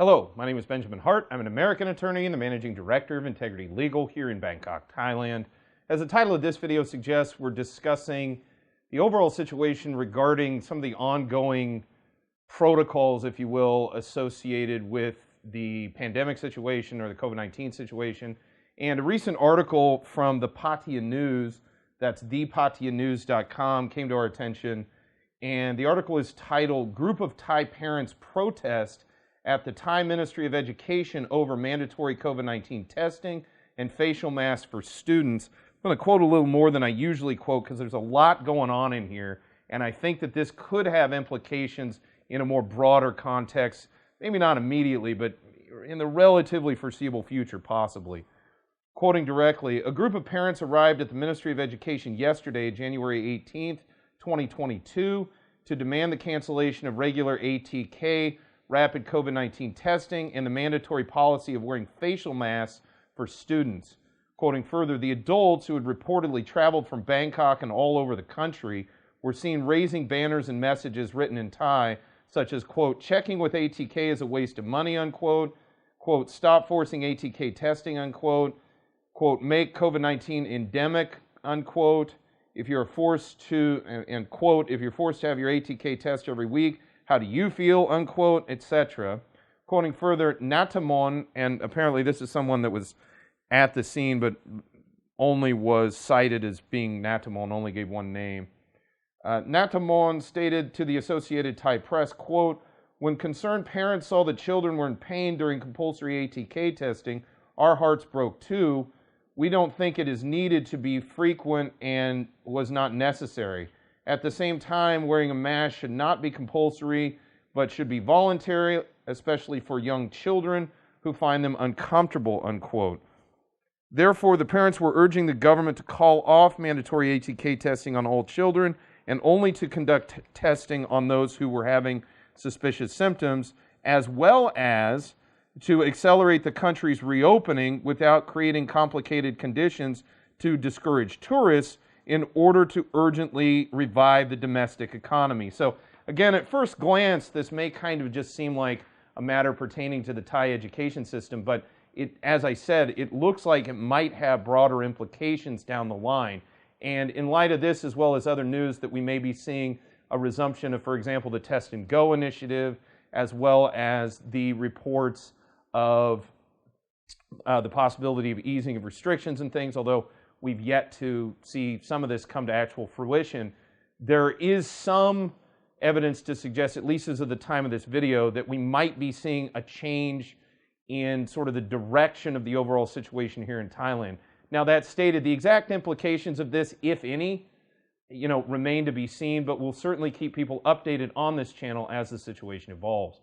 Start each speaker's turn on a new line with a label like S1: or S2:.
S1: Hello, my name is Benjamin Hart. I'm an American attorney and the Managing Director of Integrity Legal here in Bangkok, Thailand. As the title of this video suggests, we're discussing the overall situation regarding some of the ongoing protocols, if you will, associated with the pandemic situation or the COVID-19 situation. And a recent article from the Pattaya News, that's thepattianews.com, came to our attention. And the article is titled, "Group of Thai Parents Protest at the Thai Ministry of Education over mandatory COVID-19 testing and facial masks for students." I'm going to quote a little more than I usually quote because there's a lot going on in here, and I think that this could have implications in a more broader context, maybe not immediately, but in the relatively foreseeable future, possibly. Quoting directly, "A group of parents arrived at the Ministry of Education yesterday, January 18th, 2022, to demand the cancellation of regular ATK rapid COVID-19 testing and the mandatory policy of wearing facial masks for students." Quoting further, "The adults who had reportedly traveled from Bangkok and all over the country were seen raising banners and messages written in Thai, such as, quote, 'Checking with ATK is a waste of money,' unquote, quote, 'Stop forcing ATK testing,' unquote, quote, 'Make COVID-19 endemic,' unquote, 'If you're forced to," and quote, "'If you're forced to have your ATK test every week, how do you feel,' unquote, etc." Quoting further, Natamon, and apparently this is someone that was at the scene but only was cited as being Natamon, only gave one name. Natamon stated to the Associated Thai Press, quote, "When concerned parents saw that children were in pain during compulsory ATK testing, our hearts broke too. We don't think it is needed to be frequent and was not necessary. At the same time, wearing a mask should not be compulsory, but should be voluntary, especially for young children who find them uncomfortable," unquote. Therefore, the parents were urging the government to call off mandatory ATK testing on all children and only to conduct testing on those who were having suspicious symptoms, as well as to accelerate the country's reopening without creating complicated conditions to discourage tourists in order to urgently revive the domestic economy. So again, at first glance, this may kind of just seem like a matter pertaining to the Thai education system, but as I said, it looks like it might have broader implications down the line. And in light of this, as well as other news that we may be seeing a resumption of, for example, the Test and Go initiative, as well as the reports of the possibility of easing of restrictions and things, although we've yet to see some of this come to actual fruition, there is some evidence to suggest, at least as of the time of this video, that we might be seeing a change in sort of the direction of the overall situation here in Thailand. Now, that stated, the exact implications of this, if any, remain to be seen, but we'll certainly keep people updated on this channel as the situation evolves.